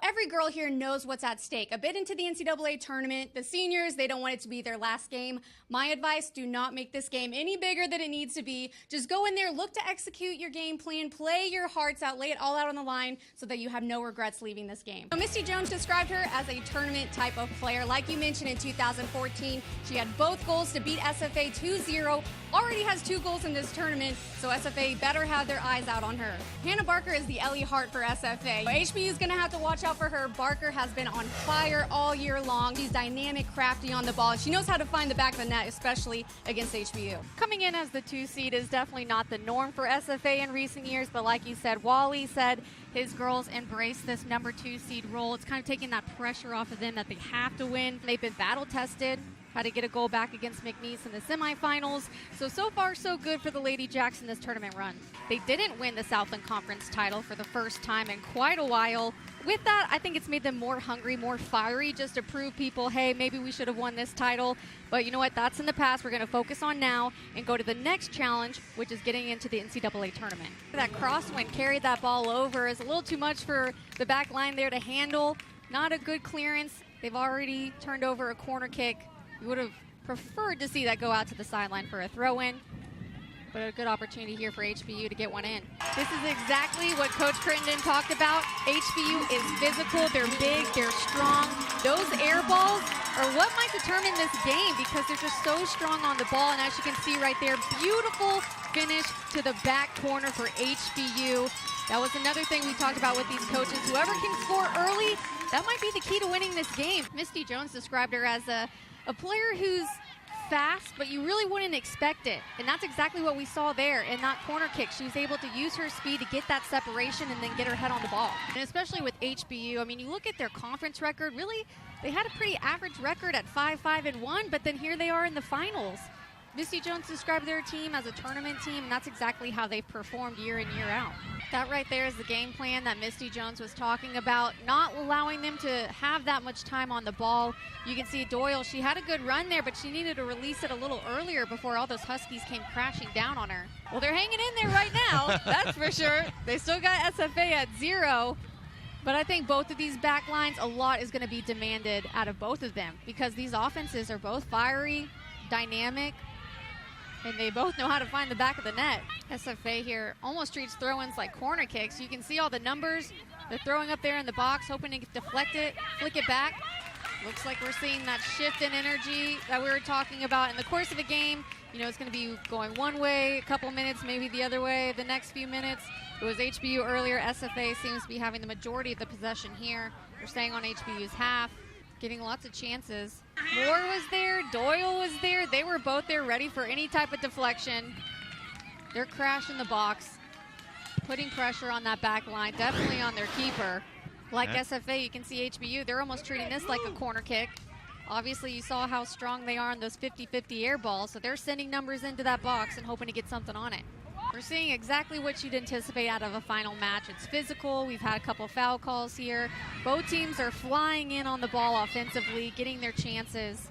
Every girl here knows what's at stake. A bid into the NCAA tournament. The seniors, they don't want it to be their last game. My advice, do not make this game any bigger than it needs to be. Just go in there, look to execute your game plan, play your hearts out, lay it all out on the line so that you have no regrets leaving this game. So Misty Jones described her as a tournament type of player. Like you mentioned in 2014, she had both goals to beat SFA 2-0. Already has 2 goals in this tournament, so SFA better have their eyes out on her. Hannah Barker is the Ellie Hart for SFA. HBU is going to have to watch out for her. Barker has been on fire all year long. She's dynamic, crafty on the ball. She knows how to find the back of the net, especially against HBU. Coming in as the 2 seed is definitely not the norm for SFA in recent years, but like you said, Wally said his girls embrace this number 2 seed role. It's kind of taking that pressure off of them that they have to win. They've been battle tested. Had to get a goal back against McNeese in the semifinals. So far, so good for the Lady Jacks in this tournament run. They didn't win the Southland Conference title for the first time in quite a while. With that, I think it's made them more hungry, more fiery, just to prove people, hey, maybe we should have won this title. But you know what? That's in the past. We're going to focus on now and go to the next challenge, which is getting into the NCAA tournament. That crosswind carried that ball over. Is a little too much for the back line there to handle. Not a good clearance. They've already turned over a corner kick. We would have preferred to see that go out to the sideline for a throw-in, but a good opportunity here for HBU to get one in. This is exactly what Coach Crittenden talked about. HBU is physical, they're big, they're strong. Those air balls are what might determine this game because they're just so strong on the ball, and as you can see right there, beautiful finish to the back corner for HBU. That was another thing we talked about with these coaches. Whoever can score early, that might be the key to winning this game. Misty Jones described her as a player who's fast, but you really wouldn't expect it. And that's exactly what we saw there in that corner kick. She was able to use her speed to get that separation and then get her head on the ball. And especially with HBU, I mean, you look at their conference record, really, they had a pretty average record at 5-5-1, but then here they are in the finals. Misty Jones described their team as a tournament team, and that's exactly how they've performed year in, year out. That right there is the game plan that Misty Jones was talking about, not allowing them to have that much time on the ball. You can see Doyle, she had a good run there, but she needed to release it a little earlier before all those Huskies came crashing down on her. Well, they're hanging in there right now, that's for sure. They still got SFA at 0. But I think both of these back lines, a lot is going to be demanded out of both of them because these offenses are both fiery, dynamic, and they both know how to find the back of the net. SFA here almost treats throw-ins like corner kicks. You can see all the numbers. They're throwing up there in the box, hoping to deflect it, flick it back. Looks like we're seeing that shift in energy that we were talking about in the course of a game. You know, it's going to be going one way, a couple minutes, maybe the other way the next few minutes. It was HBU earlier. SFA seems to be having the majority of the possession here. They're staying on HBU's half, getting lots of chances. Moore was there, Doyle was there. They were both there ready for any type of deflection. They're crashing the box, putting pressure on that back line, definitely on their keeper. Like SFA, you can see HBU, they're almost treating this like a corner kick. Obviously, you saw how strong they are on those 50-50 air balls, so they're sending numbers into that box and hoping to get something on it. We're seeing exactly what you'd anticipate out of a final match. It's physical. We've had a couple foul calls here. Both teams are flying in on the ball offensively, getting their chances.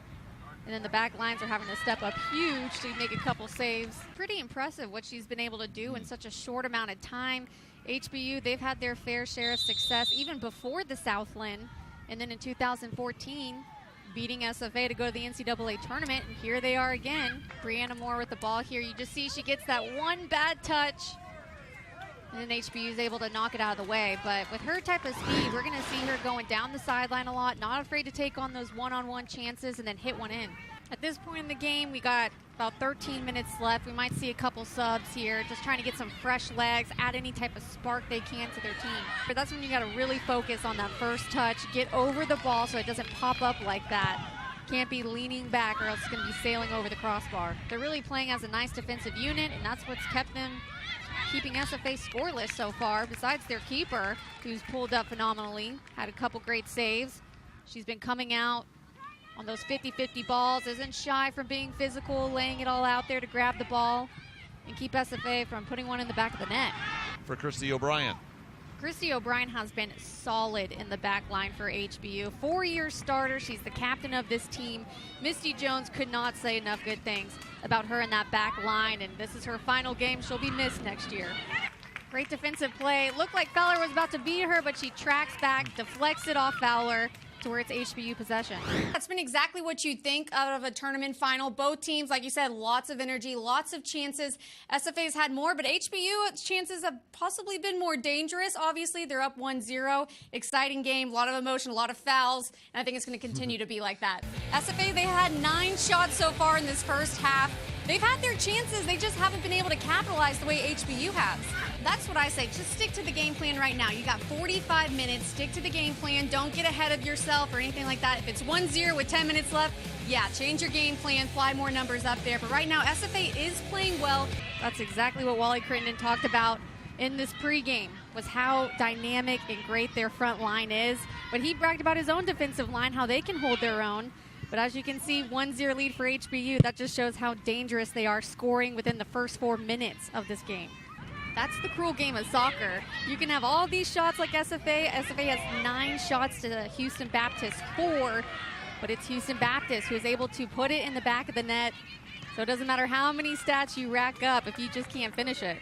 And then the back lines are having to step up huge to make a couple saves. Pretty impressive what she's been able to do in such a short amount of time. HBU, they've had their fair share of success even before the Southland. And then in 2014, beating SFA to go to the NCAA tournament, and here they are again. Brianna Moore with the ball here. You just see she gets that one bad touch, and then HBU is able to knock it out of the way. But with her type of speed, we're going to see her going down the sideline a lot, not afraid to take on those one-on-one chances and then hit one in. At this point in the game, we got about 13 minutes left. We might see a couple subs here, just trying to get some fresh legs, add any type of spark they can to their team. But that's when you got to really focus on that first touch, get over the ball so it doesn't pop up like that. Can't be leaning back or else it's going to be sailing over the crossbar. They're really playing as a nice defensive unit, and that's what's kept them keeping SFA scoreless so far, besides their keeper, who's pulled up phenomenally, had a couple great saves. She's been coming out on those 50-50 balls, isn't shy from being physical, laying it all out there to grab the ball and keep SFA from putting one in the back of the net. For Christy O'Brien. Christy O'Brien has been solid in the back line for HBU. 4-year starter, she's the captain of this team. Misty Jones could not say enough good things about her in that back line, and this is her final game. She'll be missed next year. Great defensive play. Looked like Fowler was about to beat her, but she tracks back, deflects it off Fowler to where it's HBU possession. That's been exactly what you'd think out of a tournament final. Both teams, like you said, lots of energy, lots of chances. SFA's had more, but HBU's chances have possibly been more dangerous. Obviously, they're up 1-0. Exciting game, a lot of emotion, a lot of fouls, and I think it's going to continue to be like that. SFA, they had 9 shots so far in this first half. They've had their chances, they just haven't been able to capitalize the way HBU has. That's what I say, just stick to the game plan right now. You got 45 minutes, stick to the game plan, don't get ahead of yourself or anything like that. If it's 1-0 with 10 minutes left, yeah, change your game plan, fly more numbers up there. But right now, SFA is playing well. That's exactly what Wally Crittenden talked about in this pregame, was how dynamic and great their front line is. But he bragged about his own defensive line, how they can hold their own. But as you can see, 1-0 lead for HBU. That just shows how dangerous they are scoring within the first 4 minutes of this game. That's the cruel game of soccer. You can have all these shots like SFA. SFA has 9 shots to Houston Baptist 4, but it's Houston Baptist who is able to put it in the back of the net. So it doesn't matter how many stats you rack up if you just can't finish it.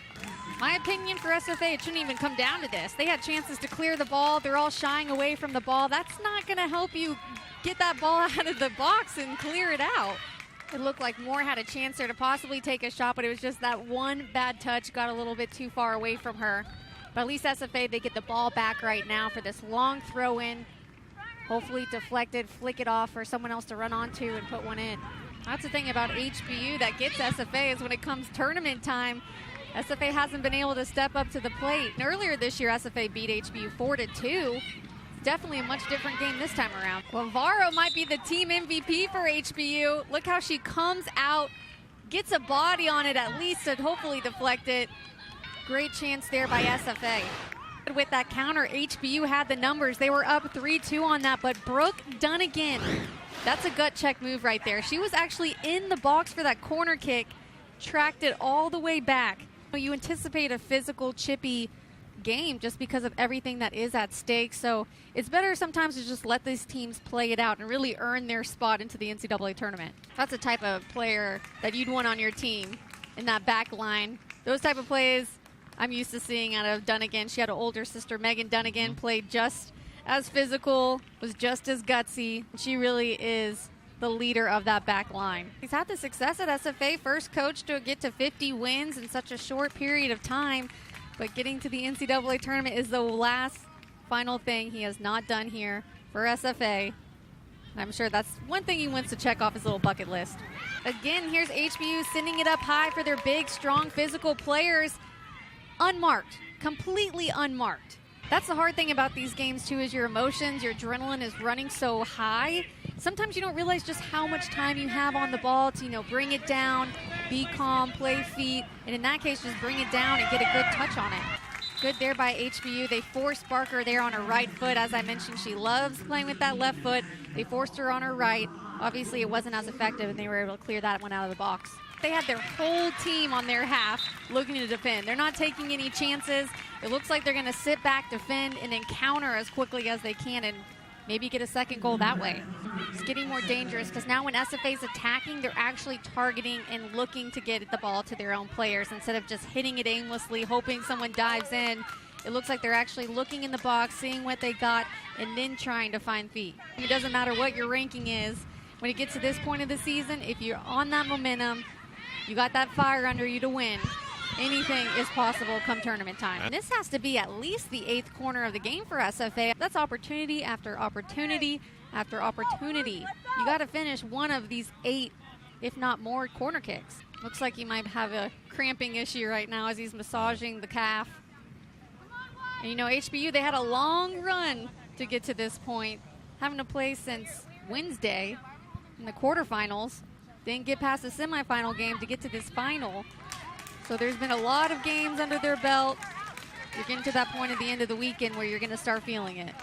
My opinion for SFA, it shouldn't even come down to this. They had chances to clear the ball. They're all shying away from the ball. That's not going to help you get that ball out of the box and clear it out. It looked like Moore had a chance there to possibly take a shot, but it was just that one bad touch got a little bit too far away from her. But at least SFA, they get the ball back right now for this long throw in. Hopefully deflected, flick it off for someone else to run onto and put one in. That's the thing about HBU that gets SFA, is when it comes tournament time, SFA hasn't been able to step up to the plate. And earlier this year, SFA beat HBU 4-2. Definitely a much different game this time around. Guevara might be the team MVP for HBU. Look how she comes out, gets a body on it at least to hopefully deflect it. Great chance there by SFA. With that counter, HBU had the numbers. They were up 3-2 on that, but Brooke Dunnigan, that's a gut check move right there. She was actually in the box for that corner kick, tracked it all the way back. You anticipate a physical, chippy game just because of everything that is at stake. So it's better sometimes to just let these teams play it out and really earn their spot into the NCAA tournament. That's the type of player that you'd want on your team in that back line. Those type of plays I'm used to seeing out of Dunnigan. She had an older sister, Megan Dunnigan, played just as physical, was just as gutsy. She really is the leader of that back line. He's had the success at SFA, first coach to get to 50 wins in such a short period of time. But getting to the NCAA tournament is the last final thing he has not done here for SFA. I'm sure that's one thing he wants to check off his little bucket list. Again, here's HBU sending it up high for their big, strong, physical players. Unmarked, completely unmarked. That's the hard thing about these games, too, is your emotions, your adrenaline is running so high. Sometimes you don't realize just how much time you have on the ball to, bring it down, be calm, play feet, and in that case, just bring it down and get a good touch on it. Good there by HBU. They forced Barker there on her right foot. As I mentioned, she loves playing with that left foot. They forced her on her right. Obviously, it wasn't as effective, and they were able to clear that one out of the box. They had their whole team on their half looking to defend. They're not taking any chances. It looks like they're going to sit back, defend, and then counter as quickly as they can and maybe get a second goal that way. It's getting more dangerous because now when SFA is attacking, they're actually targeting and looking to get the ball to their own players instead of just hitting it aimlessly, hoping someone dives in. It looks like they're actually looking in the box, seeing what they got, and then trying to find feet. It doesn't matter what your ranking is. When it gets to this point of the season, if you're on that momentum, you got that fire under you to win, anything is possible come tournament time. And this has to be at least the 8th corner of the game for SFA. That's opportunity after opportunity after opportunity. You got to finish one of these 8, if not more, corner kicks. Looks like he might have a cramping issue right now as he's massaging the calf. And HBU, they had a long run to get to this point, having to play since Wednesday in the quarterfinals. Didn't get past the semifinal game to get to this final. So there's been a lot of games under their belt. You're getting to that point at the end of the weekend where you're going to start feeling it.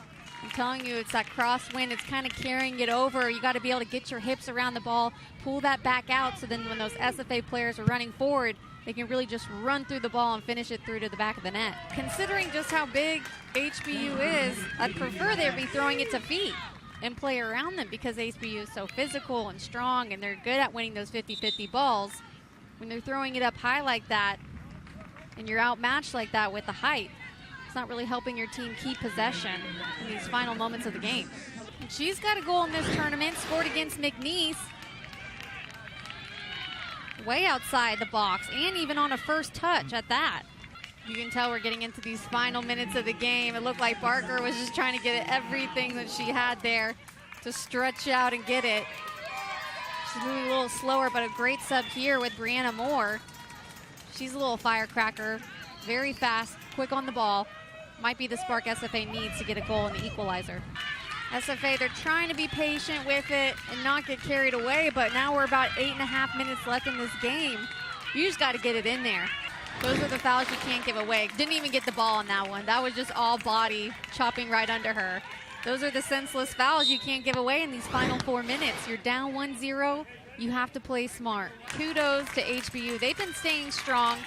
I'm telling you, it's that crosswind. It's kind of carrying it over. You got to be able to get your hips around the ball, pull that back out, so then when those SFA players are running forward, they can really just run through the ball and finish it through to the back of the net. Considering just how big HBU is, I'd prefer they be throwing it to feet and play around them because HBU is so physical and strong and they're good at winning those 50-50 balls. When they're throwing it up high like that, and you're outmatched like that with the height, it's not really helping your team keep possession in these final moments of the game. And she's got a goal in this tournament, scored against McNeese. Way outside the box, and even on a first touch at that. You can tell we're getting into these final minutes of the game. It looked like Barker was just trying to get everything that she had there to stretch out and get it. She's moving a little slower, but a great sub here with Brianna Moore. She's a little firecracker, very fast, quick on the ball. Might be the spark SFA needs to get a goal in the equalizer. SFA, they're trying to be patient with it and not get carried away, but now we're about 8.5 minutes left in this game. You just got to get it in there. Those are the fouls you can't give away. Didn't even get the ball on that one. That was just all body chopping right under her. Those are the senseless fouls you can't give away in these final 4 minutes. You're down 1-0. You have to play smart. Kudos to HBU. They've been staying strong,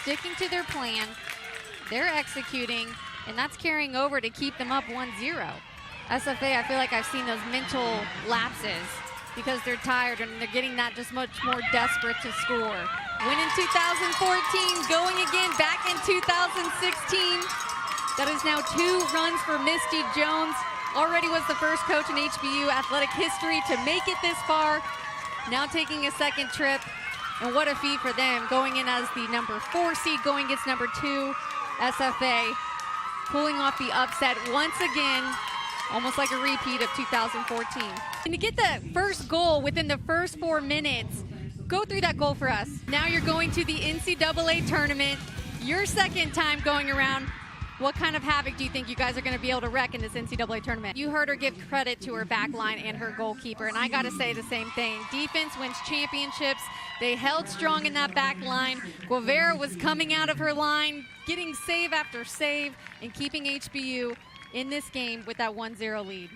sticking to their plan. They're executing, and that's carrying over to keep them up 1-0. SFA, I feel like I've seen those mental lapses because they're tired and they're getting that just much more desperate to score. Win in 2014, going again back in 2016. That is now 2 runs for Misty Jones. Already was the first coach in HBU athletic history to make it this far. Now taking a second trip, and what a feat for them, going in as the number 4 seed, going against number 2 SFA, pulling off the upset once again. Almost like a repeat of 2014. And to get the first goal within the first 4 minutes, go through that goal for us. Now you're going to the NCAA tournament, your second time going around. What kind of havoc do you think you guys are going to be able to wreak in this NCAA tournament? You heard her give credit to her back line and her goalkeeper, and I got to say the same thing. Defense wins championships. They held strong in that back line. Guevara was coming out of her line, getting save after save, and keeping HBU in this game with that 1-0 lead.